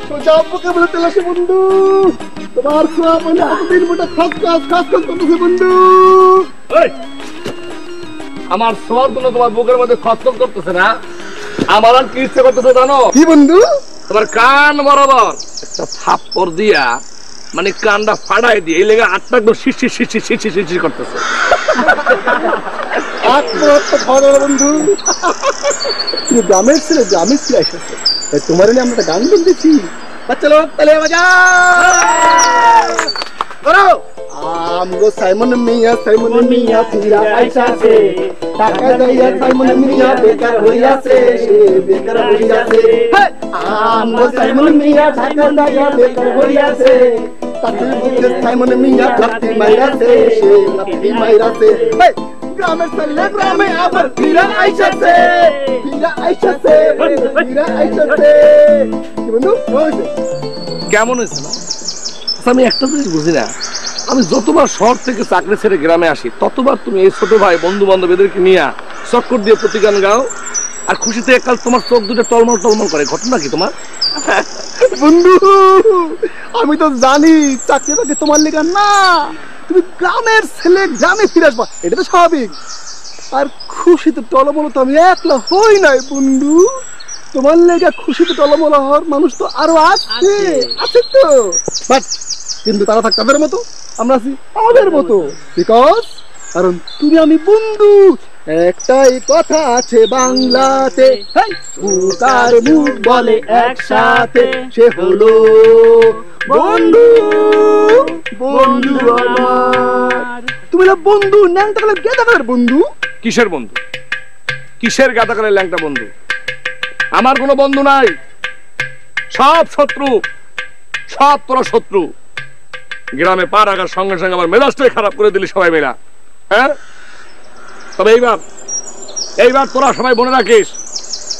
সোজা বুকে বলে চলেছে বন্ধু, তোমার ছোঁয়া বলে এতদিন মোটা খাস করতেছে বন্ধু। আমার ছোঁয়ার জন্য তোমার বুকের মধ্যে খসখস করতেছে না? আমার আর কি ইচ্ছে করতেছে জানো? কি বন্ধু? তোমার কান বরাবর একটা থাপ্পড় দিয়া, মানে কানটা ফাড়াই দিয়ে এই লেগে আটটা একদম শিরশির করতেছে। বন্ধু তুমি গ্রামের ছেলে, গ্রামের ছেলে এসেছে, তোমার আমরা একটা গান বলতেছি। চলো তাহলে মজা করো। আমগো সাইমন মিয়া ফিরা আইসাছে, টাকা দাইয়া সাইমন মিয়া বেকার হইয়াছে, সে বেকার হইয়াছে। আমগো সাইমন মিয়া টাকা দাইয়া বেকার হইয়াছে, তাতে বুকে সাইমন মিয়া লাঠি মাইরাছে, সে লাঠি মাইরাছে। গ্রামের ছেলে গ্রামে আবার ফিরা আইসাছে, কি বন্ধু কেমন হয়েছে না? আমি একটা জিনিস বুঝি না, আমি যতবার শহর থেকে চাকরি ছেড়ে গ্রামে আসি ততবার তুমি এই ছোট ভাই বন্ধু বান্ধব এদেরকে নিয়ে চক্কর দিয়ে প্রতি গান গাও, আর খুশিতে এককাল তোমার চোখ দুটো টলমল করে। ঘটনা কি তোমার? বন্ধু আমি তো জানি চাকরি বাকরি তোমার লেগে না, তুমি গ্রামের ছেলে গ্রামে ফিরে আসবা, এটা তো স্বাভাবিক। আর খুশিতে টলমল তো আমি একলা হই নাই বন্ধু, তোমার লেগে খুশিতে টলমল হওয়ার মানুষ তো আরো আছে তো। বাট কিন্তু তারা থাক তাদের মতো, আমরা আছি আমাদের মতো, বিকজ কারণ তুমি আমি বন্ধু। একটাই কথা আছে বাংলাতে, বুকার মুখ বলে একসাথে, সে হলো বন্ধু। বন্ধু আমার তুমি না বন্ধু, ন্যাংটা কালে গেদা কালের বন্ধু। কিসের বন্ধু? কিসের গাদা কালের ল্যাংটা বন্ধু? আমার কোনো বন্ধু নাই, সব শত্রু, সব তোরা শত্রু। গ্রামে পা রাখার সঙ্গে সঙ্গে আমার মেজাজটাই খারাপ করে দিলি সবাই মেলা। হ্যাঁ, তবে এইবার তোরা সবাই মনে রাখিস,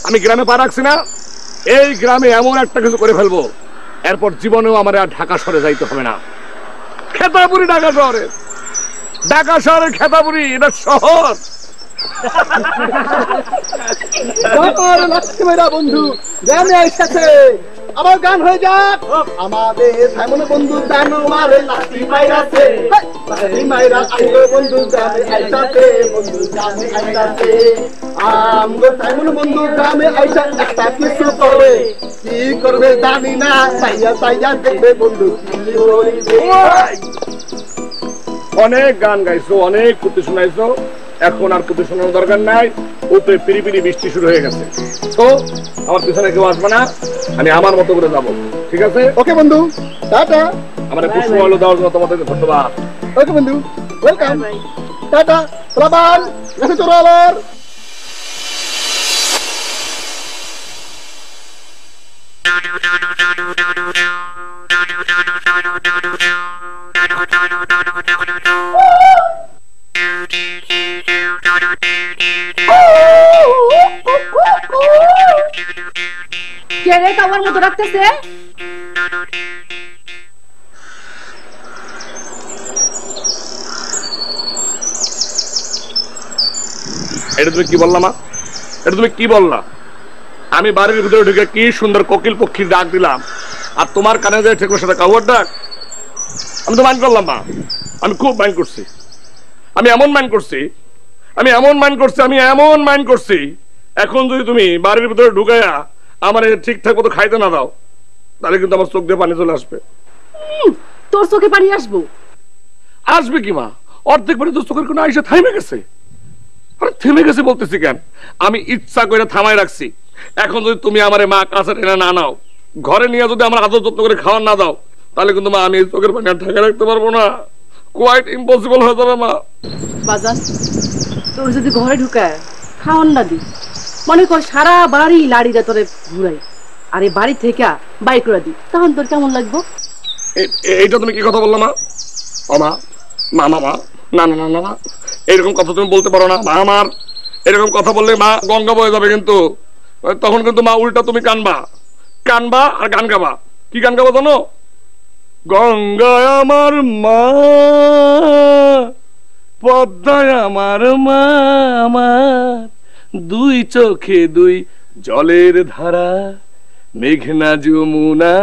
আমি গ্রামে পা রাখছি না, এই গ্রামে এমন একটা কিছু করে ফেলবো, এরপর জীবনেও আমার আর ঢাকা শহরে যাইতে হবে না। খেতাপুরি ঢাকা শহরের খেতাপুরি, এটা শহর। বন্ধু গ্রামে এসেছে, আমার গান হয়ে যাক। আমাদের সাইমন বন্ধু জানোয়ারে লাঠি মাইরাছে, লাঠি মাইরা আইলো বন্ধু গ্রামে আইসাছে, বন্ধু গ্রামে আইসাছে। আমগো সাইমন বন্ধু গ্রামে আইসা একটা কিছু করবে, কি করবে জানি না, সাইয়া দেখবে বন্ধু কি করিবে। অনেক গান গাইছো, অনেক কুতি শোনাইছো, এখন আর কুতি শোনানোর দরকার নাই। উপরে পিড়ি বৃষ্টি শুরু হয়ে গেছে, তো আমার পিছনে কেউ আসবে না, আমি আমার মতো করে যাবো। ঠিক আছে? ওকে বন্ধু, টাটা। আমার পুষ্প আলো দেওয়ার জন্য তোমাদেরকে ধন্যবাদ। ওকে বন্ধু, ওয়েলকাম, টাটা। প্রবান গেছে চলো আবার। কে রে কাওয়ার মতো রাখতেছে? এটা তুমি কি বললা মা? এটা তুমি কি বললা? আমি বাড়ির ভিতরে ঢুকে কি সুন্দর কোকিল পক্ষীর ডাক দিলাম, আর তোমার কানে যায় ঠেকলো সেটা কাউয়ার ডাক? আমি তো মাইন্ড করলাম মা, আমি খুব মাইন্ড করছি, আমি এমন মাইন্ড করছি। এখন যদি তুমি বাড়ির ভিতরে ঢুকাইয়া আমার ঠিকঠাক মতো খাইতে না দাও, তাহলে কিন্তু আমার চোখ দিয়ে পানি চলে আসবে। তোর চোখে পানি আসবে কি মা? অর্ধেক পানি তো চোখের কোনো আইসা থেমে গেছে। আরে থেমে গেছে বলতেছি কেন? আমি ইচ্ছা করে থামাই রাখছি। এখন যদি তুমি আমার মা কাছে টেনে না নাও, ঘরে নিয়ে যদি আমার আদর যত্ন করে খাওয়ার না দাও, তাহলে কিন্তু মা আমি চোখের পানি আর ঢাকা রাখতে পারবো না, কোয়াইট ইম্পসিবল হয়ে যাবে মা। বাজান, তোর যদি ঘরে ঢুকায় খাওয়ান না দি, মনে কর সারা বাড়ি লাড়িটা তোরে ঘুরাই, আর এই বাড়ি থেকে বাই করে দি, তখন তোর কেমন লাগবো? এইটা তুমি কি কথা বললো মা? ও মা, মা মা মা, না না না না, এরকম কথা তুমি বলতে পারো না মা। আমার এরকম কথা বললে মা গঙ্গা বয়ে যাবে, কিন্তু তখন কিন্তু মা উল্টা তুমি কানবা আর গান গাবা। কি গান গাবো জানো? গঙ্গায় আমার মা, পদ্মায় আমার মা, আমার দুই চোখে দুই জলের ধারা, মেঘনা যমুনা।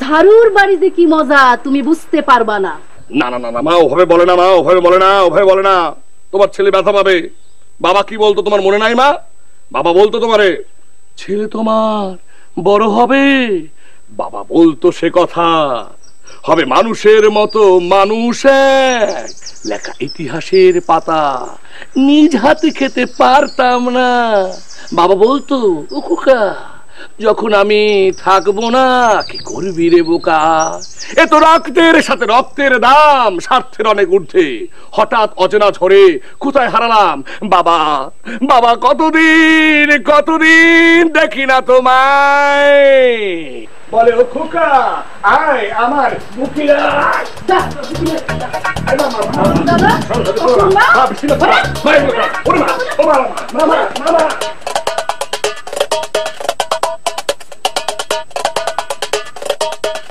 ঝাড়ুর বাড়ি যে কি মজা তুমি বুঝতে পারবা না। না না না না মা, ওভাবে বলে না মা, ওভাবে বলে না, ওভাবে বলে না, তোমার ছেলে ব্যথা পাবে। বাবা কি বলতো তোমার মনে নাই মা? বাবা বলতো তোমারে ছেলে তোমার বড় হবে, বাবা বলতো সে কথা, হবে মানুষের মতো মানুষ, এক লেখা ইতিহাসের পাতা, নিজ হাতে খেতে পারতাম না। বাবা বলতো ও খোকা, যখন আমি থাকবো না কি করবি রে বোকা, এ তো রক্তের সাথে রক্তের দাম, স্বার্থের অনেক ঊর্ধ্বে, হঠাৎ অচেনা ঝড়ে কোথায় হারালাম বাবা, বাবা কতদিন কতদিন দেখি না তোমায়, বলে ও খোকা আয় আমার বুকে আয়।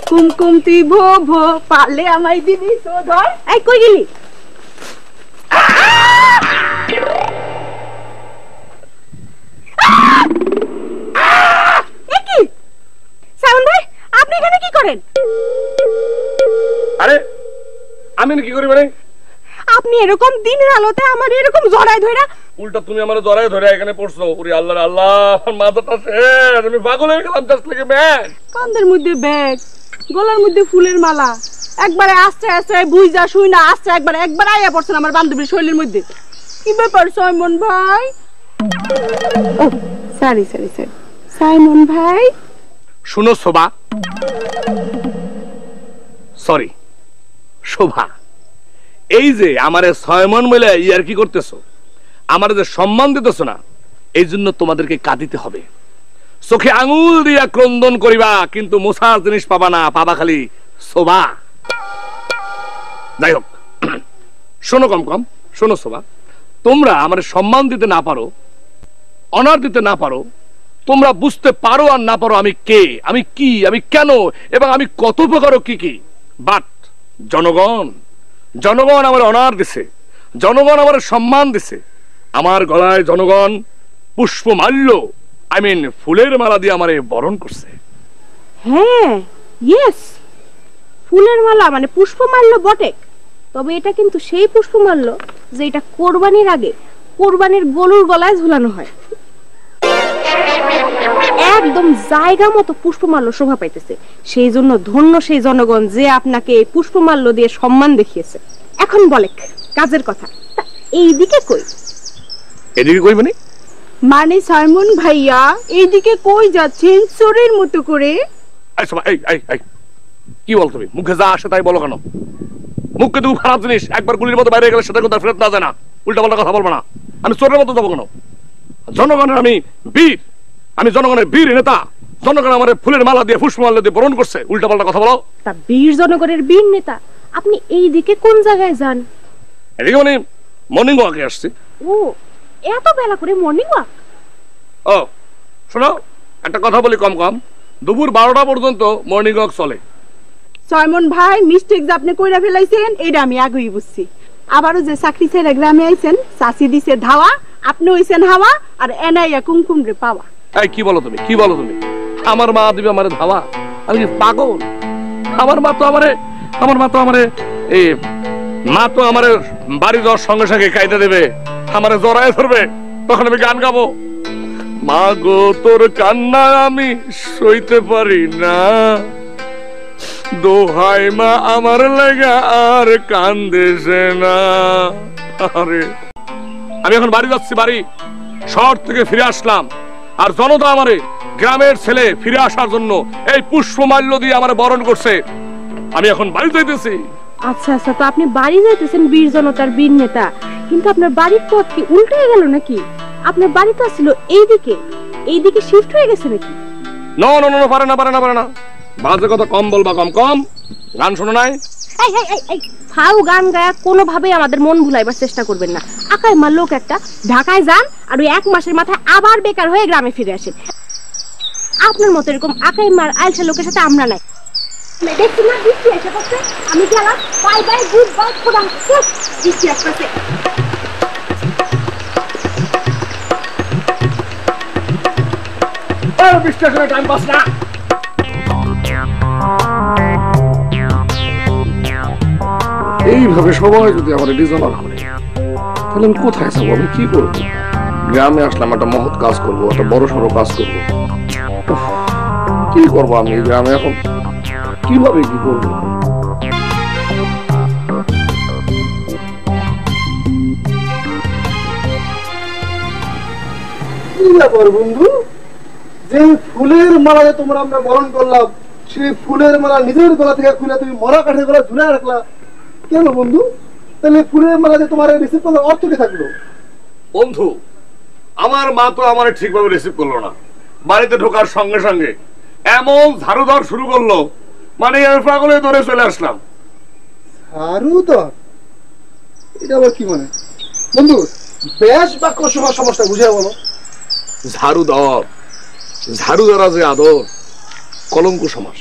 কুমকুম তুই ভো ভো পারলে আমায় দিবি তো ধর। এই কই গেলি? কি সাউন্ড ভাই, আপনি এখানে কি করেন? আরে আমি কি করি মানে? আপনি এরকম দিনের আলোতে আমার এরকম জড়ায় ধইরা, উল্টা তুমি আমার জড়ায় ধরে এখানে পড়ছো। ওরে আল্লাহ আল্লাহ, আমার মাথাটা শেষ, আমি পাগল হয়ে গেলাম জাস্ট লেগে ব্যাগ। কান্দের মধ্যে ব্যাগ, গলার মধ্যে ফুলের মালা, একবারে আস্তে আস্তে বুঝা শুই না আস্তে একবার একবার আইয়া পড়ছেন আমার বান্ধবীর শৈলীর মধ্যে। কি ব্যাপার সাইমন ভাই? ও সরি সরি সরি সাইমন ভাই। শুনো শোভা, সরি শোভা, এই যে আমারে সাইমন বলে ইয়ার কি করতেছো, আমার যে সম্মান দিতেছো না, এই জন্য তোমাদেরকে কাঁদিতে হবে। চোখে আঙুল দিয়া ক্রন্দন করিবা, কিন্তু মোছার জিনিস পাবা না, পাবা খালি শোভা। যাই হোক, শোনো কম কম, শোনো শোভা, তোমরা আমার সম্মান দিতে না পারো, অনার দিতে না পারো, তোমরা বুঝতে পারো আর না পারো আমি কে, আমি কি, আমি কেন, এবং আমি কত প্রকার কি কি, বাট জনগণ, জনগণ আমার অনার দিছে, জনগণ আমার সম্মান দিছে, আমার গলায় জনগণ পুষ্পমাল্য, আই মিন ফুলের মালা দিয়ে আমারে বরণ করছে। হ্যাঁ ইয়েস, ফুলের মালা মানে পুষ্পমাল্য বটে, তবে এটা কিন্তু সেই পুষ্পমাল্য যেটা কোরবানির আগে কোরবানির গরুর গলায় ঝুলানো হয়। একদম জায়গা মতো পুষ্পমাল্য শোভা পাইতেছে, সেই জন্য ধন্য সেই জনগণ যে আপনাকে এই পুষ্পমাল্য দিয়ে সম্মান দেখিয়েছে। এখন বলে কাজের কথা, এইদিকে কই? এদিকে কই মানে? মানে সাইমন ভাইয়া এইদিকে কই যাচ্ছেন চোরের মতো করে? কি বল তুমি? মুখে যা আসে তাই বলো কেন? মুখে তুমি খারাপ জিনিস, একবার গুলির মতো বাইরে গেলে সেটা কিন্তু ফেরত না যায় না। উল্টা পাল্টা কথা বলবো না, আমি চোরের মতো যাবো কেন? জনগণের আমি বীর, আমি জনগণের বীর নেতা, জনগণ আমার ফুলের মালা দিয়ে পুষ্পমাল্য দিয়ে বরণ করছে, উল্টা পাল্টা কথা বলো। তা বীর জনগণের বীর নেতা আপনি এইদিকে কোন জায়গায় যান? এদিকে মানে মর্নিং ওয়াকে আসছি। ও এত বেলা করে মর্নিং ওয়াক? ও শোনো, একটা কথা বলি কম কম, দুপুর 12টা পর্যন্ত মর্নিং ওয়াক চলে। সাইমন ভাই মিস্টেক যে আপনি কইরা ফেলাইছেন এটা আমি আগেই বুঝছি। আবারও যে চাকরি ছেড়ে গ্রামে আইছেন, চাচি দিছে ধাওয়া, আপনি হইছেন হাওয়া, আর এনাইয়া কুমকুম রে পাওয়া। এই কি বলো তুমি, কি বলো তুমি? আমার মা দিবে আমারে ধাওয়া? আমি কি পাগল? আমার মা তো আমারে এই মা তো আমারে বাড়ি যাওয়ার সঙ্গে সঙ্গে কাইতে দেবে, আমারে জড়ায় ধরবে, তখন আমি গান গাবো, মা গো তোর কান্না আমি সইতে পারি না, দোহাই মা আমার লাগা আর কান্দেছে না। আরে আমি এখন বাড়ি যাচ্ছি, বাড়ি শহর থেকে ফিরে আসলাম, আর জনতা আমারে গ্রামের ছেলে ফিরে আসার জন্য এই পুষ্পমাল্য দিয়ে আমার বরণ করছে। আমি এখন বাড়ি যাইতেছি। আচ্ছা আচ্ছা, তো আপনি বাড়ি যাইতেছেন বীর জনতার বীর নেতা, কিন্তু আপনার বাড়ির পথ কি উল্টে গেল নাকি? আপনার বাড়ি তো ছিল এইদিকে শিফট হয়ে গেছে নাকি? নো নো নো, পারে না পারে না পারে না, বাজে কথা কম বলবা, কম কম। গান শোনো নাই? ফাউ গান গায়া কোনোভাবেই আমাদের মন ভুলাইবার চেষ্টা করবেন না। আকাই মা লোক একটা ঢাকায় যান আর ওই 1 মাসের মাথায় আবার বেকার হয়ে গ্রামে ফিরে আসেন। আপনার মতো এরকম আকাই মার আইলসা লোকের সাথে আমরা নাই। দেখছি না দিচ্ছি এসে করছে, আমি গেলাম, বাই বাই, গুড বাই, খোদা হাফেজ, দিচ্ছি আসতেছে। আর বিশ্লেষণে টাইম পাস না। এইভাবে সবাই যদি আমার ডিজনার করে তাহলে আমি কোথায় যাবো, আমি কি করবো? গ্রামে আসলাম একটা মহৎ কাজ করবো, একটা বড় সড়ো কাজ করবো, কি করবো আমি গ্রামে এখন, কিভাবে কি করবো? কি ব্যাপার বন্ধু, যে ফুলের মালা যে তোমরা আমরা বরণ করলাম, সেই ফুলের মালা নিজের গলা থেকে খুলে তুমি মরা কাঠের গলা ঝুলে রাখলা কেন বন্ধু? তাহলে ফুলের মালা যে তোমার রিসিভ করার অর্থ কি থাকলো? বন্ধু, আমার মা তো আমার ঠিকভাবে রিসিভ করলো না। বাড়িতে ঢোকার সঙ্গে সঙ্গে এমন ঝাড়ুদার শুরু করলো, মানে আমি পাগলে ধরে চলে আসলাম। ঝাড়ুদার? এটা আবার কি মানে বন্ধু? বেশ বাক্য সমস্যা বুঝে বলো। ঝাড়ুদার, ঝাড়ুদারা যে আদর, কলঙ্ক সমাস।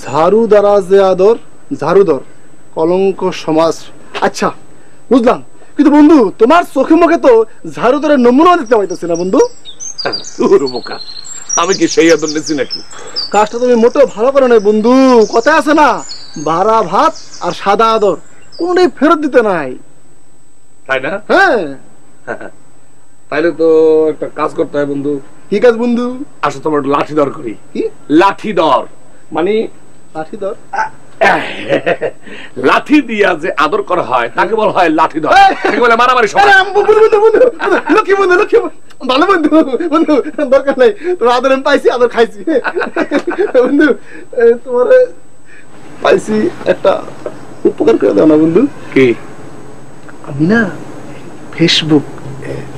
ঝাড়ু দ্বারা যে আদর, ঝাড়ুদর, কলঙ্ক সমাস। আচ্ছা বুঝলাম, কিন্তু বন্ধু তোমার চোখে মুখে তো ঝাড়ুদরের নমুনা দেখতে পাইতেছি না বন্ধু। তোর বোকা, আমি কি সেই আদর নিচ্ছি নাকি? কাজটা তুমি মোটেও ভালো করো না বন্ধু। কথা আছে না, বাড়া ভাত আর সাদা আদর কোনটাই ফেরত দিতে নাই, তাই না? হ্যাঁ। তাইলে তো একটা কাজ করতে হয় বন্ধু। কি কাজ বন্ধু? আসো তোমার লাঠি দর করি। কি লাঠি দর? মানে লাঠি দর? লাঠি দিয়া যে আদর করা হয় তাকে বলা হয় লাঠি দর, তাকে বলে মারামারি সমাজ। লক্ষ্মী বন্ধু, লক্ষ্মী ভালো বন্ধু। বন্ধু দরকার নাই, তোমার আদর আমি পাইছি, আদর খাইছি বন্ধু। তোমার পাইছি, একটা উপকার করে দাও না বন্ধু। কি? আমি না ফেসবুক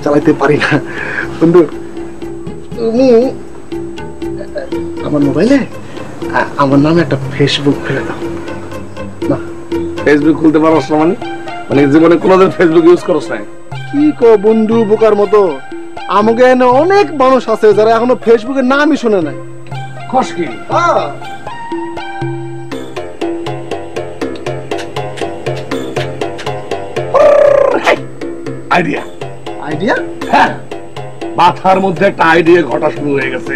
চালাইতে পারি না বন্ধু, তুমি আমার মোবাইলে আমার নামে একটা ফেসবুক ফেলে দাও না। ফেসবুক খুলতে পারছ না? মানে জীবনে কোনোদিন ফেসবুক ইউজ করছ না? কি কো বন্ধু বোকার মতো? আমাকে এনে অনেক মানুষ আছে যারা এখনো ফেসবুকের নামই শুনে নাই। কস কি? Idea, idea? হ্যাঁ, মাথার মধ্যে একটা আইডিয়া ঘটা শুরু হয়ে গেছে,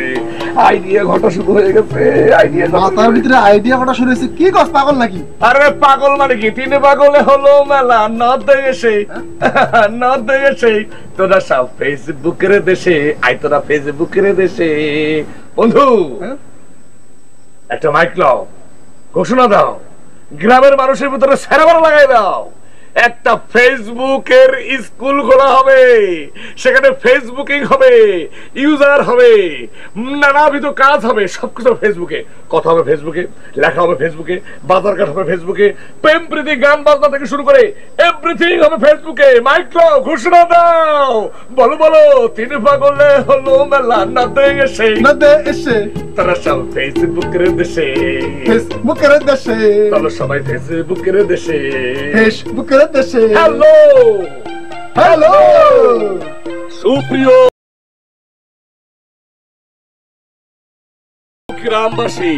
আইডিয়া ঘটা শুরু হয়ে গেছে, আইডিয়া মাথার ভিতরে আইডিয়া ঘটা শুরু হয়েছে। কি কস, পাগল নাকি? আরে পাগল মানে কি, তিনে পাগলে হলো মেলা, নদ এসে নদ এসে তোরা সব ফেসবুকের দেশে, আই তোরা ফেসবুকের দেশে। বন্ধু একটা মাইক লাও, ঘোষণা দাও, গ্রামের মানুষের ভিতরে সেরাবার লাগাই দাও, একটা ফেসবুকের স্কুল খোলা হবে, সেখানে ফেসবুকিং হবে, ইউজার হবে, নানাবিধ কাজ হবে, সবকিছু ফেসবুকে, কথা হবে ফেসবুকে, লেখা হবে ফেসবুকে, বাজারঘাট হবে ফেসবুকে, প্রেম প্রীতি গান বাজনা থেকে শুরু করে এভরিথিং হবে ফেসবুকে। মাইক্রো ঘোষণা দাও, বলো বলো, তিন পাগলে হলো মেলা, নদে এসে তারা সব ফেসবুকের দেশে, ফেসবুকের দেশে, তাহলে সবাই ফেসবুকের দেশে, ফেসবুকের দেশে। হ্যালো হ্যালো সুপ্রিয় গ্রামবাসী,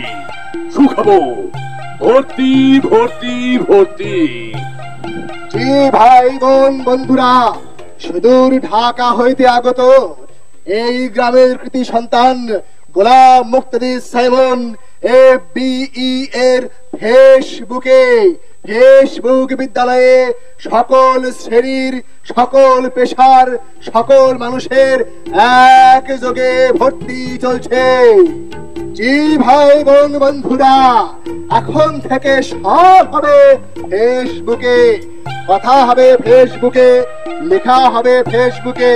সুখবর, ভর্তি ভর্তি ভর্তি। জি ভাই বোন বন্ধুরা, সুদূর ঢাকা হইতে আগত এই গ্রামের কৃতি সন্তান গোলাম মুক্তাদির সাইমন FBE এর ফেসবুক বিদ্যালয়ে সকল শ্রেণীর, সকল পেশার, সকল মানুষের একযোগে ভর্তি চলছে। জি ভাই বোন বন্ধুরা, এখন থেকে সব হবে ফেসবুকে, কথা হবে ফেসবুকে, লেখা হবে ফেসবুকে,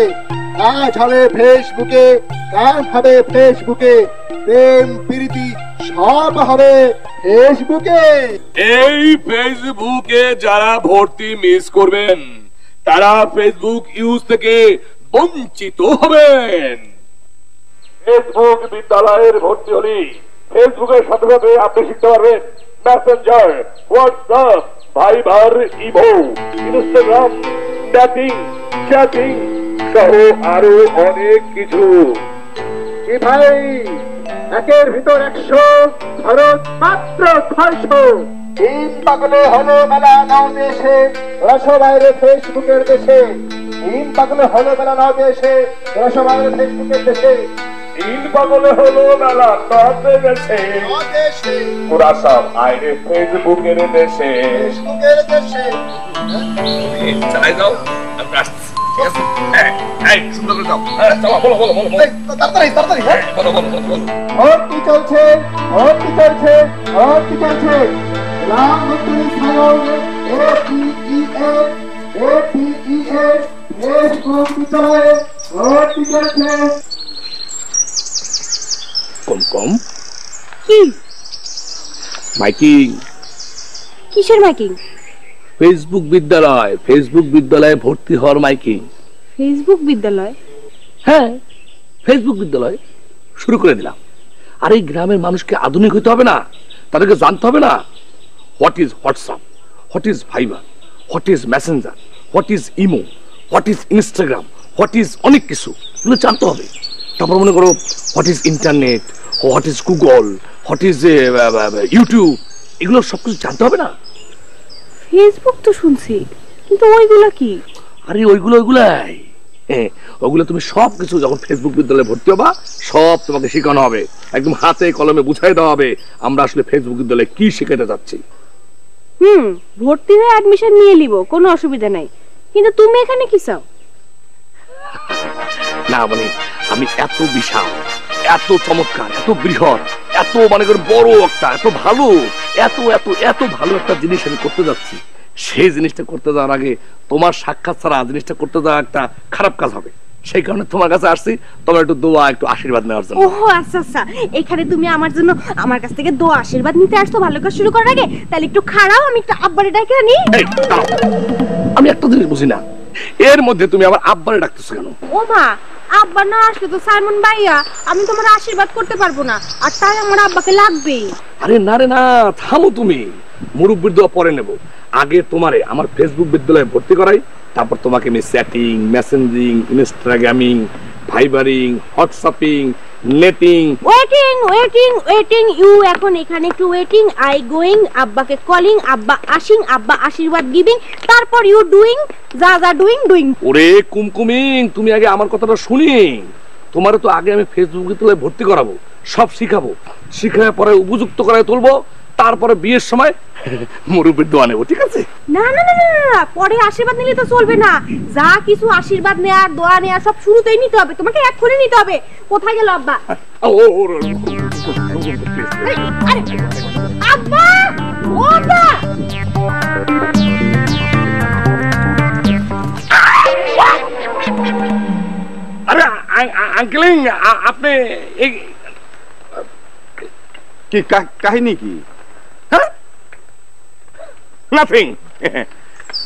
কাজ হবে ফেসবুকে, গান হবে ফেসবুকে, প্রেম প্রীতি সব হবে ফেসবুকে। এই ফেসবুকে যারা ভর্তি মিস করবেন তারা ফেসবুক ইউজ থেকে বঞ্চিত হবেন। ফেসবুক বিদ্যালয়ের ভর্তি হলে ফেসবুকের সাথে সাথে আপনি শিখতে পারবেন messenger, WhatsApp, Viber, imo, Instagram, chatting সহ আরো অনেক কিছু। কি ভাই, একের ভিতর 100, খরচ মাত্র 600। তিন পাগলে হলো মেলা নাও দেশে, রসবাইরে ফেসবুকের দেশে। তিন পাগলে হলো মেলা নাও দেশে, রসবাইরে ফেসবুকের দেশে। ইন পাগলে হলো মেলা তবে গেছে পুরা সব আইরে ফেসবুকের দেশে চালাই যাও আমরা আসছি ঠিক আছে এই সুন্দর করে যাও চলো বলো বলো বলো তাড়াতাড়ি তাড়াতাড়ি হ্যাঁ বলো বলো বলো বলো কি চলছে কি চলছে কি চলছে রাম ভক্তের সায়ন APEA ফেসবুক বিদ্যালয়ে কি চলছে কম কম কি মাইকিং কিসের মাইকিং? ফেসবুক বিদ্যালয়ে ভর্তি হওয়ার মাইকিং। ফেসবুক বিদ্যালয়? হ্যাঁ ফেসবুক বিদ্যালয় শুরু করে দিলাম। আর এই গ্রামের মানুষকে আধুনিক হতে হবে না, তাদেরকে জানতে হবে না what is WhatsApp, what is Viber, what is messenger, what is imo, what is Instagram, what is অনেক কিছু এগুলো জানতে হবে। তারপর মনে করো what is internet, what is Google, what is YouTube, এগুলো সবকিছু জানতে হবে না। ফেসবুক তো শুনছি, কিন্তু ওইগুলা কি? আরে ওইগুলাই ওগুলো তুমি সবকিছু যখন ফেসবুক বিদ্যালয়ে ভর্তি হবা সব তোমাকে শেখানো হবে, একদম হাতে কলমে বুঝাই দেওয়া হবে আমরা আসলে ফেসবুক বিদ্যালয়ে কি শেখাতে যাচ্ছি। ভর্তি হয়ে অ্যাডমিশন নিয়ে নিব, কোনো অসুবিধা নাই, কিন্তু তুমি এখানে কি চাও? না মানে আমি এত বিশাল, এত চমৎকার, এত বৃহৎ, এত মানে বড় একটা, এত ভালো, এত এত এত ভালো একটা জিনিস আমি করতে যাচ্ছি, সেই জিনিসটা করতে যাওয়ার আগে তোমার সাক্ষাৎ ছাড়া জিনিসটা করতে যাওয়া একটা খারাপ কাজ হবে। সেই কারণে তোমার কাছে আসছি, তোমার একটু দোয়া, একটু আশীর্বাদ নেওয়ার জন্য। ওহ আচ্ছা আচ্ছা, এখানে তুমি আমার জন্য আমার কাছ থেকে দোয়া আশীর্বাদ নিতে আসছো ভালো কাজ শুরু করার আগে? তাহলে একটু খাড়াও, আমি একটু আব্বারে ডাকে আনি। আমি একটা জিনিস বুঝি না, এর মধ্যে তুমি আমার আব্বারে ডাকতেছো কেন? ও মা, আব্বা না আসলে তো সাইমন ভাইয়া আমি তোমার আশীর্বাদ করতে পারবো না, আর তাই আমার আব্বাকে লাগবেই। আরে না রে না, থামো তুমি, মুরব্বির দোয়া পরে নেব, আগে তোমারে আমার ফেসবুক বিদ্যালয়ে ভর্তি করাই, তারপর তোমাকে আমি chatting, messaging, instagramming, vibering, whatsapping, netting. Waiting you এখন এখানে একটু ওয়েটিং, আই গোয়িং, আব্বাকে কলিং, আব্বা আসিং, আব্বা আশীর্বাদ গিভিং, তারপর ইউ ডুইং, যা ডুইং। ওরে কুমকুমিং, তুমি আগে আমার কথাটা শুনি, তোমারে তো আগে আমি ফেসবুক বিদ্যালয়ে ভর্তি করাবো, সব শিখাবো, শিখায় পরে উপযুক্ত করায় তুলবো, তারপরে বিয়ের সময় মুরব্বির দোয়া নেবো, ঠিক আছে? না না না না না, পরে আশীর্বাদ নিলে তো চলবে না, যা কিছু আশীর্বাদ নেয়ার দোয়া নেয়ার সব শুরুতেই নিতে হবে, তোমাকে এক্ষুনি নিতে হবে। কোথায় গেল আব্বা? আরে আব্বা, ও আব্বা! আরে আঙ্কেলিং, আপনি কি কাহিনী কি?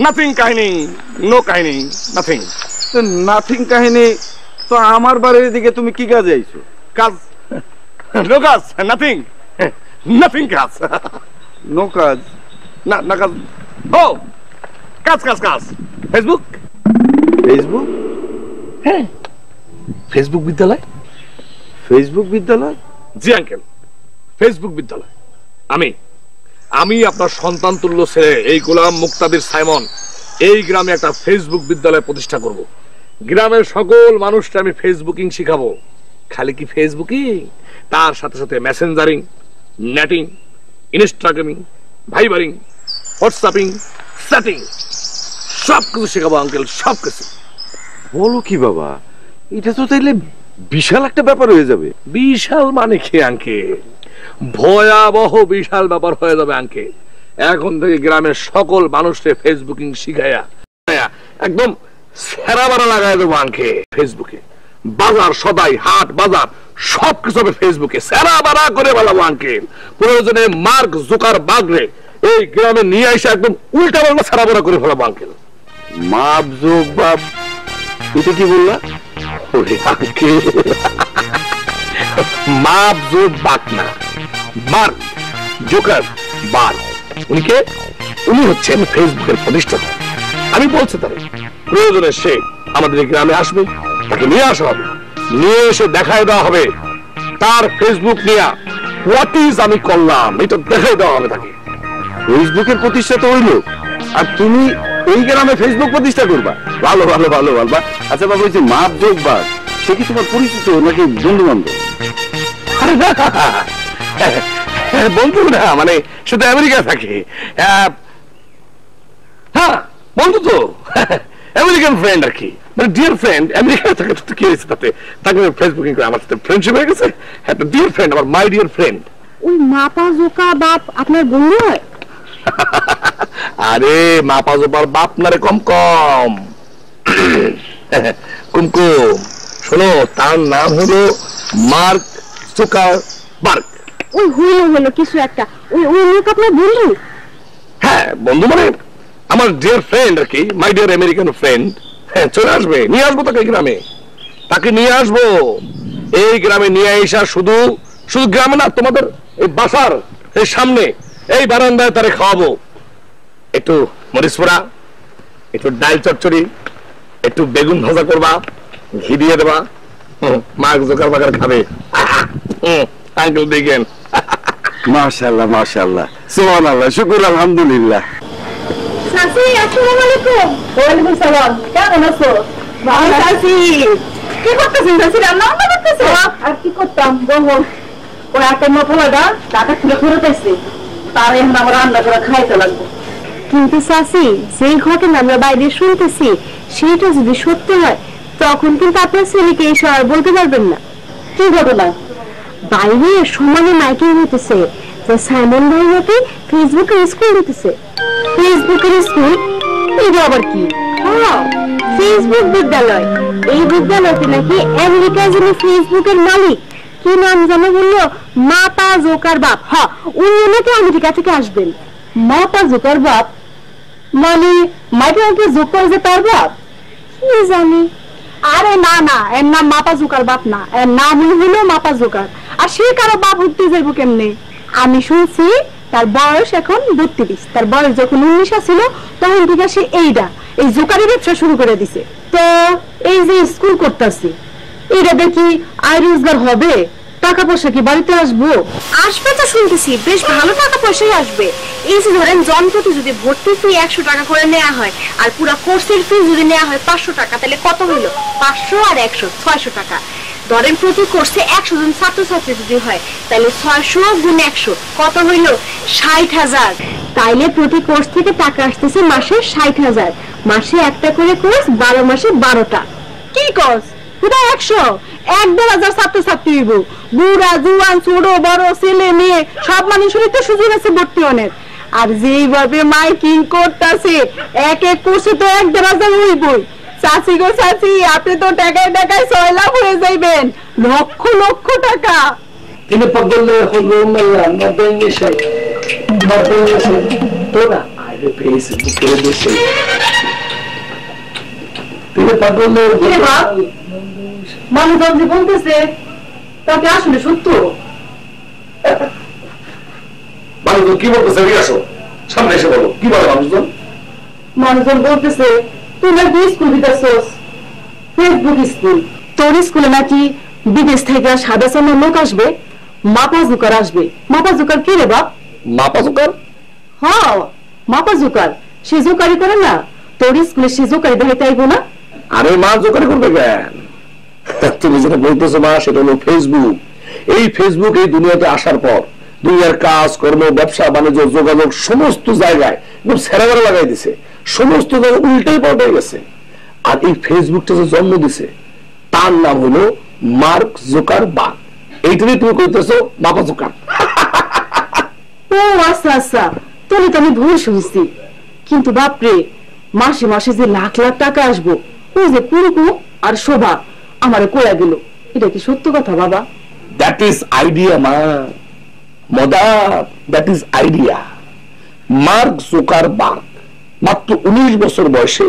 নাথিং কাহিনী, নো কাহিনী, নাথিং। নাথিং কাহিনী তো আমার বাড়ির দিকে তুমি কি কাজে আইছো? কাজ? নো কাজ, নাথিং, নাথিং কাজ, নো কাজ? না কাজ, ও কাজ কাজ কাজ। ফেসবুক? ফেসবুক? হ্যাঁ ফেসবুক বিদ্যালয়। ফেসবুক বিদ্যালয়? জি আঙ্কেল, ফেসবুক বিদ্যালয়। আমি আপনার সন্তান তুল্য ছেলে এই গোলাম মুক্তাদির সাইমন এই গ্রামে একটা ফেসবুক বিদ্যালয় প্রতিষ্ঠা করব। গ্রামের সকল মানুষকে আমি ফেসবুকিং শিখাবো। খালি কি ফেসবুকিং, তার সাথে সাথে মেসেঞ্জারিং, নেটিং, ইনস্টাগ্রামিং, ভাইবারিং, হোয়াটসঅ্যাপিং, চ্যাটিং, সবকিছু শেখাবো আঙ্কেল, সবকিছু। বলো কি বাবা, এটা তো তাইলে বিশাল একটা ব্যাপার হয়ে যাবে। বিশাল মানে কি আঙ্কেল? ভয়াবহ বিশাল ব্যাপার হয়ে যাবে আঙ্কেল। এখন থেকে গ্রামের সকল মানুষকে ফেসবুকিং শিখাইয়া একদম সেরাবারা লাগাই দেবো আঙ্কেল। ফেসবুকে বাজার, সদাই, হাট বাজার সবকিছু হবে ফেসবুকে, সেরাবারা করে বলাবো আঙ্কেল। প্রয়োজনে মার্ক জুকারবার্গরে এই গ্রামে নিয়ে এসে একদম উল্টা পাল্টা সেরাবারা করে ফেলাবো আঙ্কেল। মাপ যোগ বাপ, এটা কি বললা? ওরে আঙ্কেল, মাপ যোগ বাক না, মার্ক জুকারবার্গ। উনি হচ্ছেন ফেসবুকের প্রতিষ্ঠাতা। আমি বলছি তারে প্রয়োজনে সে আমাদের গ্রামে আসবে, তাকে নিয়ে আসা হবে, নিয়ে এসে দেখায় দেওয়া হবে তার ফেসবুক নিয়ে হোয়াট ইজ আমি করলাম, এটা দেখায় দেওয়া হবে তাকে। ফেসবুকের প্রতিষ্ঠাতা হইল, আর তুমি এই গ্রামে ফেসবুক প্রতিষ্ঠা করবা? ভালো ভালো ভালো ভালো। আচ্ছা বাবা, ওই যে মাপ যোগ বাপ সে কি তোমার পরিচিত নাকি বন্ধু বান্ধব? বন্ধু না, মানে সে তো আমেরিকা থাকে। হ্যাঁ বন্ধু তো, আমেরিকান ফ্রেন্ড আর কি, মানে ডিয়ার ফ্রেন্ড। আমেরিকা থাকে তো কি হয়েছে তাতে? তাকে ফেসবুকিং করে আমার সাথে ফ্রেন্ডশিপ হয়ে গেছে। একটা ডিয়ার ফ্রেন্ড, আমার মাই ডিয়ার ফ্রেন্ড। ওই মাপা জোকা বাপ আপনার বন্ধু হয়? আরে মাপা জোপার বাপ না রে, কম কম কুমকুম। শোনো, তার নাম হলো মার্ক জুকারবার্গ। ওই হলো কিছু একটা। ওই লোক আপনার বন্ধু? হ্যাঁ বন্ধু, মানে আমার ডিয়ার ফ্রেন্ড আর কি, মাই ডিয়ার আমেরিকান ফ্রেন্ড। হ্যাঁ চলে আসবে, নিয়ে আসবো তাকে গ্রামে, তাকে নিয়ে আসবো এই গ্রামে। নিয়ে আসা শুধু শুধু গ্রামে না, তোমাদের এই বাসার এই সামনে এই বারান্দায় তারে খাওয়াবো। একটু মরিচ পোড়া, একটু ডাল চচ্চড়ি, একটু বেগুন ভাজা করবা, ঘি দিয়ে দেবা। মার্ক জুকারবার্গ খাবে। আঙ্কেল দেখেন। মাশাআল্লাহ মাশাআল্লাহ, সুবহানাল্লাহ, শুকর আলহামদুলিল্লাহ। চাচি আসসালামু আলাইকুম। ওয়ালাইকুম সালাম, কেমন আছো? ভালো আছি। কি করতেছেন চাচি? রান্না করতেছো? আর কি করতাম বলো, ওই একটা মফলাটা টাকা তুলে ফেরত আসছে, তার এখন আমার রান্না করে খাইতে লাগবে। কিন্তু চাচি, যেই ঘটনা আমরা বাইরে শুনতেছি সেইটা যদি সত্যি হয় তখন কিন্তু আপনার ছেলেকে এসে আর বলতে পারবেন না। কি ঘটনা? বাইরে সমানে মাইকিং হইতেছে যে সাইমন ভাই নাকি ফেসবুকের স্কুল দিতেছে। ফেসবুকের স্কুল? এটা আবার কি? হ্যাঁ, ফেসবুক বিদ্যালয়। এই বিদ্যালয়তে নাকি আমেরিকায় যিনি ফেসবুকের মালিক, কি নাম জানো বললো? মাপা জোকার বাপ। হ্যাঁ, উনি নাকি আমেরিকা থেকে আসবেন। মাপা জোকার বাপ মানে মাইকেলকে যোগ করে যে তার বাপ? কি জানি। আরে না না, এর নাম মাপা জোকার বাপ না, এর নাম হলো মাপা জোকার। আর সে কারো বাপ উঠতে যাইব কেমনে? আমি শুনছি তার বয়স এখন 32। তার বয়স যখন 19 ছিল তখন থেকে সে এই জোকারি ব্যবসা শুরু করে দিছে। তো এই যে স্কুল করতেছি, এটা দেখি আয় রোজগার হবে? টাকা পয়সা কি বাড়িতে আসবো? আসবে তো শুনতেছি, বেশ ভালো টাকা পয়সাই আসবে। এই যে ধরেন জনপ্রতি যদি ভর্তি ফি 100 টাকা করে নেওয়া হয় আর পুরো কোর্সের ফি যদি নেওয়া হয় 500 টাকা, তাহলে কত হইলো? 500 আর 100 600 টাকা। ধরেন প্রতি কোর্সে 100 জন ছাত্রছাত্রী যদি হয় তাহলে 600 গুণ 100 কত হইলো? 60,000। তাইলে প্রতি কোর্স থেকে টাকা আসতেছে মাসে 60,000। মাসে একটা করে কোর্স, 12 মাসে 12টা। কি কোর্স? পুরো 100 1,000 ছাত্রছাত্রী হইব। বুড়া জুয়ান ছোট বড় ছেলে মেয়ে সব মানুষেরই তো সুযোগ আছে ভর্তি অনেক। আর যেইভাবে মাইকিং করতেছে এক এক কোর্সে তো 1,000 হইবই। চাচি গো চাচি, আপনি তো টাকায় টাকায় 6 লাখ হয়ে যাইবেন, লক্ষ লক্ষ টাকা। Tiene pagarle holo mala no benese no benese toda ay de país porque de ese tiene pagarle মানুষজন যে বলতেছে তাকে আসলে সত্য? মানুষজন কি বলতেছে? আসো সামনে এসে বলো, কি বলে মানুষজন? মানুষজন বলতেছে তুই নাকি স্কুল দিতেছস, ফেসবুক স্কুল। তোর স্কুলে নাকি বিদেশ থেকে সাদা চামড়ার লোক আসবে, মাপা জোকার আসবে। মাপা জোকার কে রে বাপ? মাপা জোকার? হ্যাঁ, মাপা জোকার। সে জোকারি করে না? তোর স্কুলে সে জোকারি দেখাইতে আইবো না? আরে মা জোকারি করবে কেন? তুমি যেটা বলতেছো মা, সেটা হলো ফেসবুক। এই ফেসবুক এই দুনিয়াতে আসার পর দুনিয়ার কাজ কর্ম, ব্যবসা বাণিজ্য, যোগাযোগ সমস্ত জায়গায় একদম সেরাবেরা লাগাই দিছে। সমস্ত জায়গায় উল্টাই পাল্টাই গেছে। আর এই ফেসবুকটা যে জন্ম দিছে তার নাম হলো মার্ক জুকারবার্গ। এইটাই তুমি কইতেছো বাবা জোকার। ও আচ্ছা আচ্ছা, তাহলে তো আমি ভুল শুনছি। কিন্তু বাপরে, মাসে মাসে যে লাখ লাখ টাকা আসবো, ও যে পুরুকু আর শোভা আমারে কোয়া গেল, এটা কি সত্য কথা বাবা? দ্যাট ইজ আইডিয়া মা, mother, that is idea. Mark Zuckerberg মাত্র 19 বছর বয়সে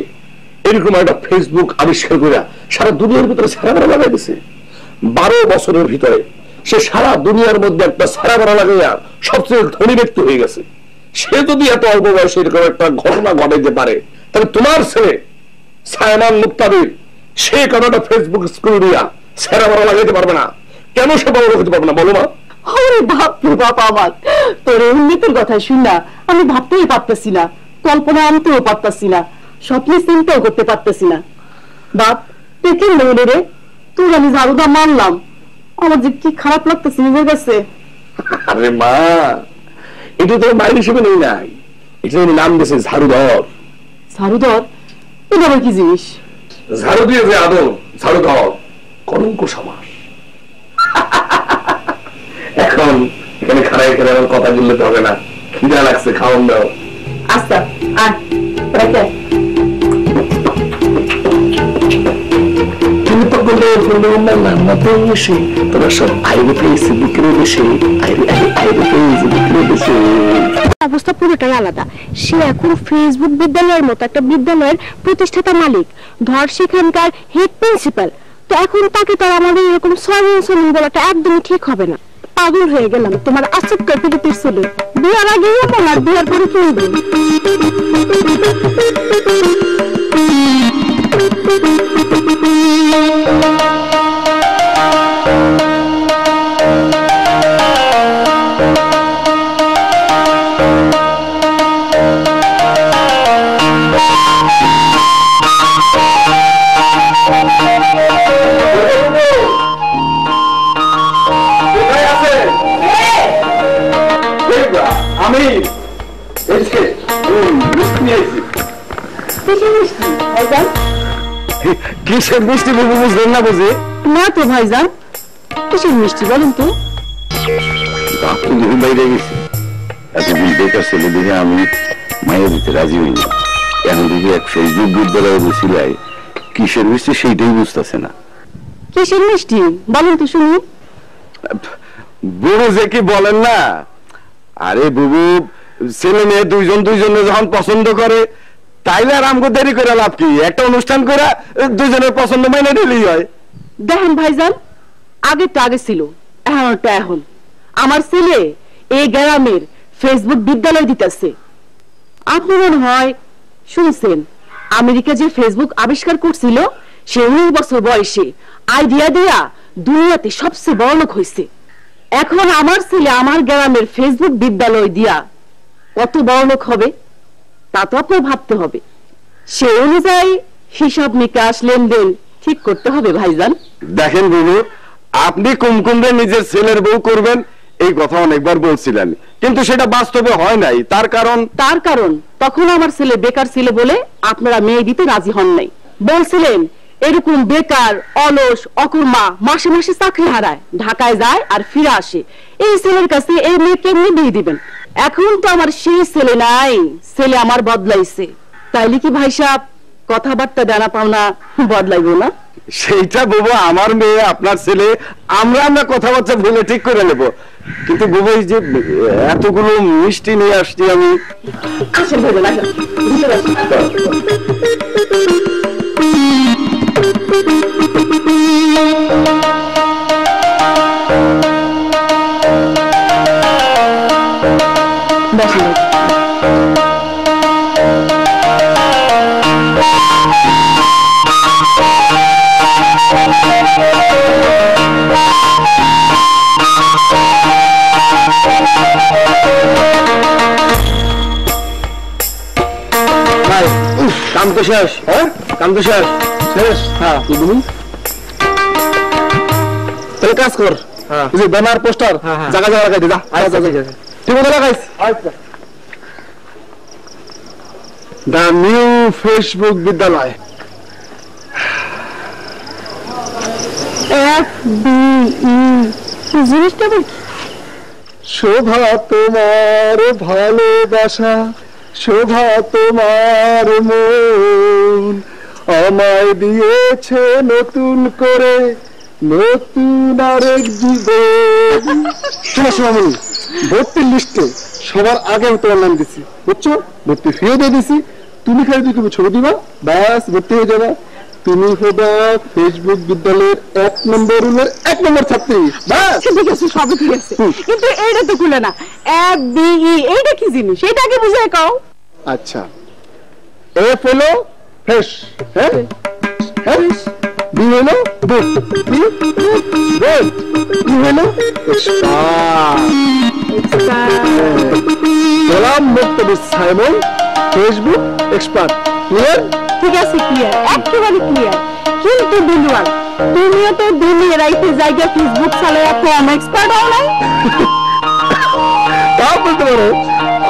এরকম একটা ফেসবুক আবিষ্কার করে সারা দুনিয়ার ভিতরে সেরাবেরা লাগাই দিছে। 12 বছরের ভিতরে সে সারা দুনিয়ার মধ্যে একটা সেরাবেরা লাগাইয়া সবচেয়ে ধনী ব্যক্তি হয়ে গেছে। সে যদি এত অল্প বয়সে এরকম একটা ঘটনা ঘটাইতে পারে, তাহলে তোমার ছেলে সাইমন মুক্তাদির সে কেন একটা ফেসবুক স্কুল দিয়া সেরাবেরা লাগাইতে পারবে না? কেন সে বড় হতে পারবে না বলো মা? ওরে বাপ রে বাপ, আমার তোর উন্নতির কথা শুন না আমি ভাবতেই পারতেছি না, কল্পনা আনতেও পারতেছি না, স্বপ্নে চিন্তাও করতে পারতেছি না। বাপ তুই কেমন হইলি রে? তোর আমি ঝাড়ুটা মারলাম, আমার যে কি খারাপ লাগতেছে নিজের কাছে। আরে মা, এটা তো মায়ের হিসেবে নেই নাই, এটা নাম দিয়েছে ঝাড়ুধর। ঝাড়ুধর? এটা আবার কি জিনিস? ঝাড়ু দিয়ে যে আদর, ঝাড়ুধর কলঙ্ক সমাস। এখন এখানে খাড়াই খেলে আমার কথা বললে তো হবে না, খিদা লাগছে, খাওয়ান দাও। আচ্ছা আয় রেখে। তুমি তো বলে রান্নাতে এসে তোরা সব আইরে পেয়েছে বিক্রি দেশে, আইরে পেয়েছে বিক্রি দেশে। অবস্থা পুরোটাই আলাদা। সে এখন ফেসবুক বিদ্যালয়ের মতো একটা বিদ্যালয়ের প্রতিষ্ঠাতা মালিক, ধর সেখানকার হেড প্রিন্সিপাল। তো এখন তাকে তো আমাদের এরকম সরিন বলাটা একদমই ঠিক হবে না। পাগল হয়ে গেলাম তোমার আচক প্রকৃতির ছেলে। বিয়ার আগেই এমন আর বিয়ার পরে ফেলবে। আমি কিসের মিষ্টি বাবু বুঝলেন না? বুঝে না তো ভাইজান, কিসের মিষ্টি বলেন তো? বাইরে গেছে, এতদিন বেকার ছেলে দেখে আমি মায়ের দিতে রাজি হইনি। এখন দেখি এক ফেসবুক বিদ্যালয়ে বসিলাই কিসের মিষ্টি সেইটাই বুঝতেছে না। কিসের মিষ্টি বলেন তো শুনি। বুড়ো যে কি বলেন না, আরে বুবু ছেলে মেয়ে দুইজনে যখন পছন্দ করে তাইলে আর আমগো দেরি করে লাভ কি? একটা অনুষ্ঠান করে দুজনের পছন্দ মাইনে দিলেই হয়। দেখেন ভাইজান, আগে তো আগে ছিল, এখনটা এখন। আমার ছেলে এই গ্রামের ফেসবুক বিদ্যালয় দিতেছে। আপনি মনে হয় শুনছেন আমেরিকা যে ফেসবুক আবিষ্কার করছিল, সে 19 বছর বয়সে আইডিয়া দিয়া দুনিয়াতে সবচেয়ে বড় লোক হয়েছে। এখন আমার ছেলে আমার গ্রামের ফেসবুক বিদ্যালয় দিয়া কত বড় লোক হবে তা তো আপনার ভাবতে হবে। সে অনুযায়ী হিসাব নিকাশ লেনদেন ঠিক করতে হবে ভাইজান। দেখেন বুবু, আপনি কুমকুমরে নিজের ছেলের বউ করবেন এই কথা অনেকবার বলছিলেন, কিন্তু সেটা বাস্তবে হয় নাই। তার কারণ তখন আমার ছেলে বেকার ছিল বলে আপনারা মেয়ে দিতে রাজি হন নাই। বলছিলেন এরকম বেকার অলস অকুর্মা মাসে মাসে চাকরি হারায়, ঢাকায় যায় আর ফিরে আসে, এই ছেলের কাছে এই মেয়ে কেমনি বিয়ে দিবেন? এখন তো আমার সেই ছেলে নাই, ছেলে আমার বদলাইছে। তাইলে কি ভাই সাহেব কথাবার্তা জানা পাওনা বদলাইব না? সেইটা বুবু আমার মেয়ে আপনার ছেলে, আমরা কথাবার্তা ভুলে ঠিক করে নেব। কিন্তু বুবু এই যে এতগুলো মিষ্টি নিয়ে আসছি আমি। আসেন ভাইজান, আসেন ভিতরে আসেন। বসেন। কাম তো শেষ? হ্যাঁ, কাম তো শেষ। হ্যাঁ, তাহলে কাজ কর, ব্যানার পোস্টার জায়গা জায়গা লাগাই দিদা। ঠিক মতো লাগাইস। দ্য নিউ ফেসবুক বিদ্যালয়। জিনিসটা শোভা তোমার ভালোবাসা, শোভা তোমার মন আমায় দিয়েছে নতুন করে, নতুন আরেক জীবন। শোনা শোনামনি, ভর্তির লিস্টে সবার আগে আমি তোমার নাম দিচ্ছি, বুঝছো? ভর্তি ফিও দিয়ে দিছি, তুমি খালি তুমি ছবি দিবা, ব্যাস ভর্তি হয়ে যাবে। তুমি হবা ফেসবুক বিদ্যালয়ের 1 নম্বর রুমের 1 নম্বর ছাত্রী। ঠিক আছে, সবই ঠিক আছে, কিন্তু এইটা তো খুলে না। FBE এইটা কি জিনিস, এইটা আগে বুঝে কাও। আচ্ছা, এফ হলো ফ্রেশ, হ্যাঁ হ্যাঁ, বি হলো বুক, বি গুড, ই হলো গোলাম মুক্তবি সাইমন ফেসবুক এক্সপার্ট। ক্লিয়ার? ঠিক আছে, ক্লিয়ার, একেবারে ক্লিয়ার। কিন্তু বিলুয়াল তুমিও তো দিনে রাইতে জায়গা ফেসবুক চালায় কম এক্সপার্ট হও নাই? তা বলতে পারো,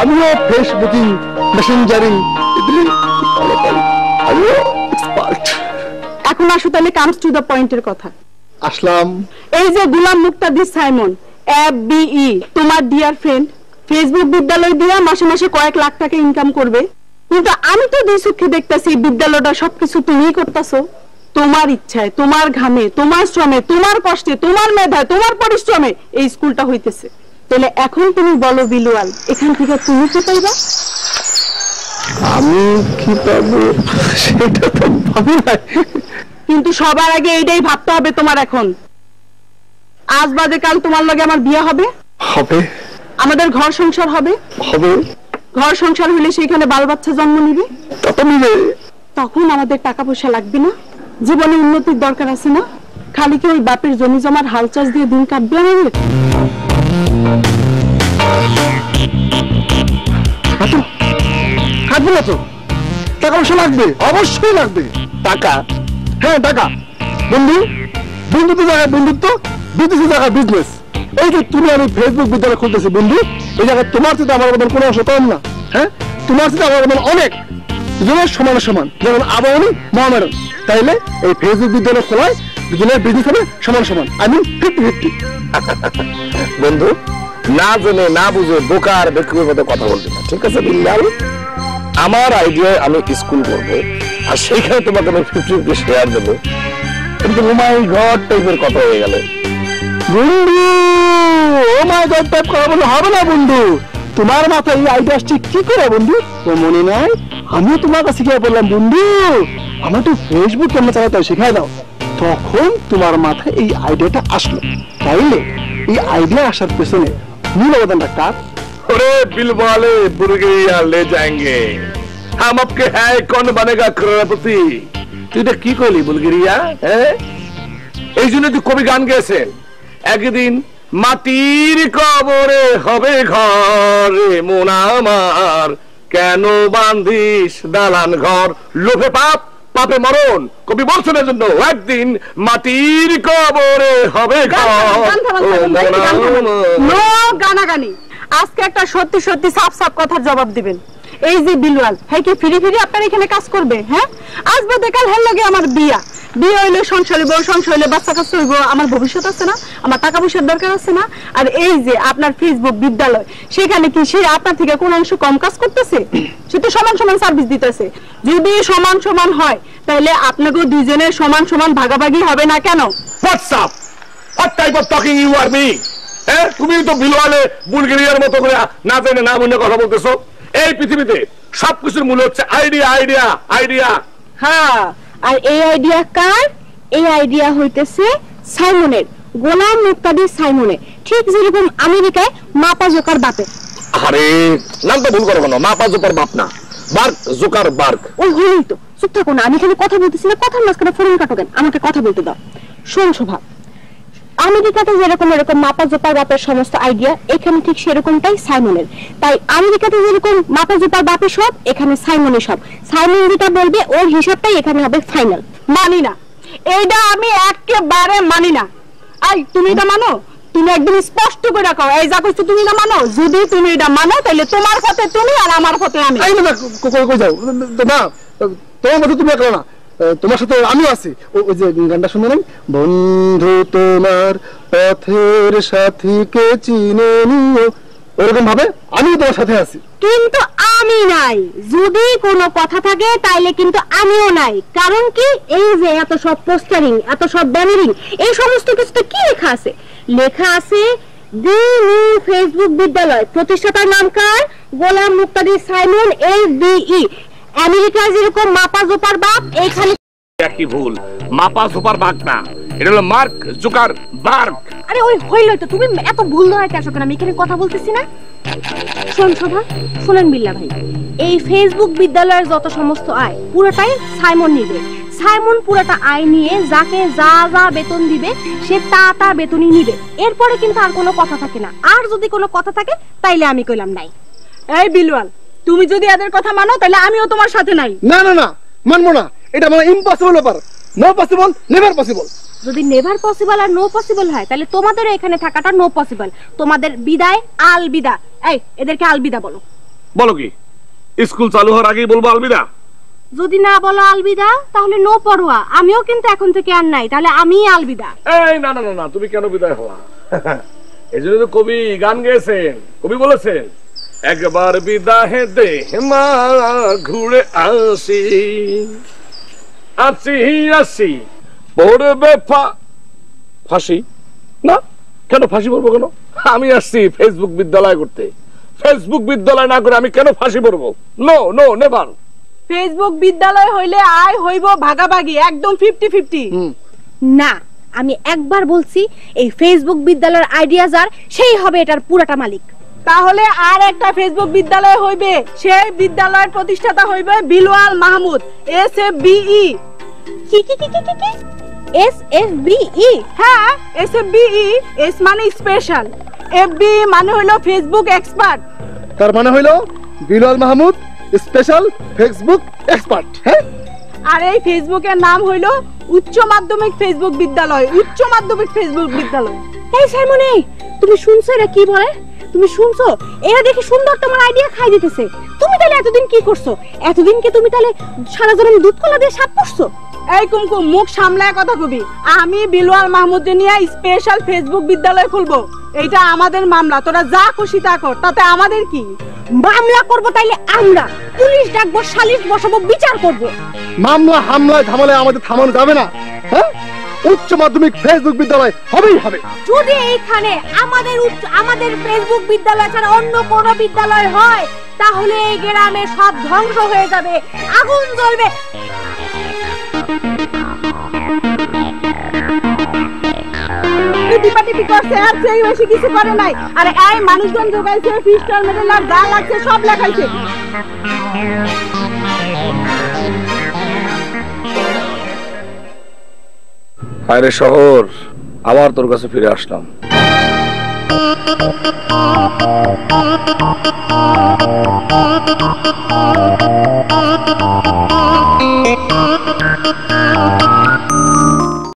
আমিও ফেসবুকিং, মেসেঞ্জারিং আমিও এক্সপার্ট। এখন আসো তাহলে কামস টু দ্য পয়েন্টের কথা। আসলাম। এই যে গোলাম মুক্তাদির সাইমন FBE তোমার ডিয়ার ফ্রেন্ড, ফেসবুক বিদ্যালয় দিয়া মাসে মাসে কয়েক লাখ টাকা ইনকাম করবে, কিন্তু আমি তো দুই চোখে দেখতেছি বিদ্যালয়টা সবকিছু তুমিই করতেছো। তোমার ইচ্ছায়, তোমার ঘামে, তোমার শ্রমে, তোমার কষ্টে, তোমার মেধায়, তোমার পরিশ্রমে এই স্কুলটা হইতেছে। তাহলে এখন তুমি বলো বিলুয়াল, এখান থেকে তুমি কি পাইবা? আমি কি পাবো সেটা তো ভাবি নাই, কিন্তু সবার আগে এইটাই ভাবতে হবে তোমার। এখন আজ বাদে কাল তোমার লগে আমার বিয়ে হবে, হবে আমাদের ঘর সংসার হবে। হবে ঘর সংসার হইলে সেখানে বাল বাচ্চা জন্ম নিবে, তা তো নিবে। তখন আমাদের টাকা পয়সা লাগবে না, জীবনে উন্নতির দরকার আছে না? খালি কি ওই বাপের জমি জমার হাল চাষ দিয়ে দিন কাটবে আমাদের? থাকবে না তো, টাকা পয়সা লাগবে, অবশ্যই লাগবে। টাকা? হ্যাঁ টাকা। বন্ধু, বন্ধুত্ব জায়গায় বন্ধুত্ব, বিদেশি জায়গায় বিজনেস। এই যে তুমি আমি ফেসবুক বিদ্যালয় খুলতেছি বন্ধু, এই জায়গায় তোমার সাথে আমার অবদান কোনো অংশ কম না। হ্যাঁ, তোমার সাথে আমার অবদান অনেক, দুজনের সমান সমান, যেমন আবাহনী মহামেডান। তাইলে এই ফেসবুক বিদ্যালয় খোলায় দুজনের বিজনেস হবে সমান সমান, আই মিন 50-50। বন্ধু, না জেনে না বুঝে বোকার বেকুবের মতো কথা বলবি না, ঠিক আছে বিল্লাল? আমার আইডিয়ায় আমি স্কুল করবো, আর সেইখানে তোমাকে আমি 50-50 শেয়ার দেবো। কিন্তু ও মাই গড টাইপের কথা হয়ে গেল বন্ধু। ও মাই গড টাইপ করা বলে হবে না বন্ধু। তোমার মাথায় এই আইডিয়া আসছে কি করে বন্ধু? তো মনে নাই আমিও তোমার কাছে শিখিয়ে বললাম বন্ধু আমার তো ফেসবুক কেমন চালাতে হয় শিখাই দাও। তখন তোমার মাথায় এই আইডিয়াটা আসলো। তাইলে এই আইডিয়া আসার পেছনে মূল অবদানটা কার? अरे बिल वाले बुर्गिया ले जाएंगे, हम आपके है कौन बनेगा करोड़पति। তুই এটা কি কইলি বুলগেরিয়া? এই জন্য তুই কবি গান গেছেন, একদিন মাটির কবরে হবে ঘরে মন আমার, কেন বান্ধিস দালান ঘর, লোভে পাপ পাপে মরণ। কবি বলছেন এর জন্য একদিন মাটির কবরে হবে ঘর। নো গানাগানি, আজকে একটা সত্যি সত্যি সাফ সাফ কথার জবাব দিবেন। এই যে বিলওয়াল, হ্যাঁ কি ফিরে ফিরে আপনার এখানে কাজ করবে? হ্যাঁ, আসবে দেখাল হেল লাগে আমার বিয়ে হইলে সংসার হইব, সংসার হইলে বাচ্চা কাচ্চা হইব, আমার ভবিষ্যৎ আছে না, আমার টাকা পয়সার দরকার আছে না। আর এই যে আপনার ফেসবুক বিদ্যালয়, সেখানে কি সে আপনার থেকে কোন অংশ কম কাজ করতেছে? সে তো সমান সমান সার্ভিস দিতেছে। যদি সমান সমান হয় তাহলে আপনাকেও দুইজনের সমান সমান ভাগাভাগি হবে না কেন? WhatsApp, what type of talking you are me? তুমি তো বিলওয়ালে বুলগেরিয়ার মতো করে না জেনে না বুঝে কথা বলতেছো। এই পৃথিবীতে সবকিছুর মূল হচ্ছে আইডিয়া, আইডিয়া, আইডিয়া। হ্যাঁ, আর এই আইডিয়া কার? এই আইডিয়া হইতেছে সাইমনের, গোলাম মুক্তাদির সাইমনের। ঠিক যেরকম আমেরিকায় মাপা জোকার বাপে। আরে নামটা ভুল করো কেন? মাপা জোকার বাপ না, বার্ক জোকার বার্ক। ওই হলোই তো, চুপ থাকো না, আমি এখানে কথা বলতেছি না, কথার মাঝখানে ফোন কাটো কেন? আমাকে কথা বলতে দাও। শোন শোভা, আমেরিকাতে যেরকম এরকম মাপা জোপার বাপের সমস্ত আইডিয়া, এখানে ঠিক সেরকমটাই সাইমনের। তাই আমেরিকাতে যেরকম মাপা জোপার বাপের সব, এখানে সাইমনের সব। সাইমন যেটা বলবে ওর হিসাবটাই এখানে হবে ফাইনাল। মানি না, এইটা আমি একেবারে মানি না। আই তুমি এটা মানো? তুমি একদম স্পষ্ট করে রাখো, এই যা কইছো তুমি এটা মানো? যদি তুমি এটা মানো তাহলে তোমার পথে তুমি আর আমার পথে আমি। এই না কই যাও না, তোমার মতো তুমি একলা না, তোমার সাথে আমি আছি। ওই যে গানটা শুনে নাই, বন্ধু তোমার পথের সাথীকে চিনে নিও, ওরকম ভাবে আমি তোমার সাথে আছি। কিন্তু আমি নাই, যদি কোনো কথা থাকে তাইলে কিন্তু আমিও নাই। কারণ কি, এই যে এত সব পোস্টারিং, এত সব ব্যানারিং, এই সমস্ত কিছুতে কি লেখা আছে? লেখা আছে দি নিউ ফেসবুক বিদ্যালয়, প্রতিষ্ঠাতার নাম কার? গোলাম মুক্তাদির সাইমন FBE। আমেরিকার যেরকম মাপা জোপার বাপ, এইখানে একই ভুল, মাপা সুপার বার্ক না, এটা হলো মার্ক জোকার বার্ক। আরে ওই হইলই তো, তুমি এত ভুল ধরাইতে আসো কেন? আমি এখানে কথা বলতেছি না। শোন শোভা, শোনেন বিল্লা ভাই, এই ফেসবুক বিদ্যালয়ের যত সমস্ত আয় পুরোটাই সাইমন নিবে। সাইমন পুরোটা আয় নিয়ে যাকে যা যা বেতন দিবে সে তা বেতনই নিবে। এরপরে কিন্তু আর কোনো কথা থাকে না। আর যদি কোনো কথা থাকে তাইলে আমি কইলাম নাই। এই বিলওয়াল, তুমি যদি এদের কথা মানো তাহলে আমিও তোমার সাথে নাই। না না না, মানবো না, এটা মানে ইম্পসিবল ব্যাপার। No possible, never possible. যদি নেভার পসিবল আর নো পসিবল হয় তাহলে তোমাদের এখানে থাকাটা নো পসিবল। তোমাদের বিদায়, আলবিদা। এই এদেরকে আলবিদা বলো। বলো কি স্কুল চালু হওয়ার আগেই বলবো আলবিদা? যদি না বলো আলবিদা তাহলে নো পড়ুয়া। আমিও কিন্তু এখন থেকে আর নাই, তাহলে আমিই আলবিদা। এই না না না না, তুমি কেন বিদায় হওয়া? এই জন্য তো কবি গান গেয়েছেন। কবি বলেছেন একবার বিদায় দে মা ঘুরে আসি, আসি আসি পড়বে ফাঁসি। না কেন ফাঁসি পড়বো কেন? আমি আসছি ফেসবুক বিদ্যালয় করতে। ফেসবুক বিদ্যালয় না করে আমি কেন ফাঁসি পড়বো? No no never. ফেসবুক বিদ্যালয় হইলে আয় হইব ভাগাভাগি, একদম 50-50। না, আমি একবার বলছি এই ফেসবুক বিদ্যালয়ের আইডিয়া যার, সেই হবে এটার পুরাটা মালিক। তাহলে আর একটা ফেসবুক বিদ্যালয় হইবে, সেই বিদ্যালয়ের প্রতিষ্ঠাতা হইবে বিলওয়াল মাহমুদ, SFBE। কি কি কি কি কি SFBE? হ্যাঁ, SFBE। এস মানে স্পেশাল, FB মানে হইলো ফেসবুক এক্সপার্ট। তার মানে হইলো Bilal Mahmud special Facebook expert. হ্যাঁ, আর এই ফেসবুকের নাম হইলো উচ্চ মাধ্যমিক ফেসবুক বিদ্যালয়। উচ্চ মাধ্যমিক ফেসবুক বিদ্যালয়। এই সাইমনি, তুমি শুনছো এরা কি বলে? তুমি শুনছো? এরা দেখি সুন্দর তোমার আইডিয়া খাই দিতেছে। তুমি তাহলে এতদিন কি করছো? এতদিন কি তুমি তাহলে সারা জীবন দুধ কলা দিয়ে সাপ করছো? এই কুমকুম, মুখ সামলায় কথা কবি। আমি বিলওয়াল মাহমুদ নিয়ে স্পেশাল ফেসবুক বিদ্যালয় খুলবো। এটা আমাদের মামলা, তোরা যা খুশি তা কর, তাতে আমাদের কি? মামলা করব তাইলে আমরা পুলিশ ডাকবো, সালিশ বসাবো, বিচার করব। মামলা হামলা ঝামেলায় আমাদের থামানো যাবে না। হ্যাঁ, উচ্চ মাধ্যমিক ফেসবুক বিদ্যালয় হবেই হবে। যদি এইখানে আমাদের ফেসবুক বিদ্যালয় ছাড়া অন্য কোন বিদ্যালয় হয় তাহলে এই গ্রামে সব ধ্বংস হয়ে যাবে, আগুন জ্বলবে। টিপাটিপি করছে, আর সেই বেশি কিছু করে নাই। আর এই মানুষজন জোগাইছে, পিস্টল মেডেল আর যা লাগছে সব লেখাইছে। আরে শহর, আবার তোর কাছে ফিরে আসলাম।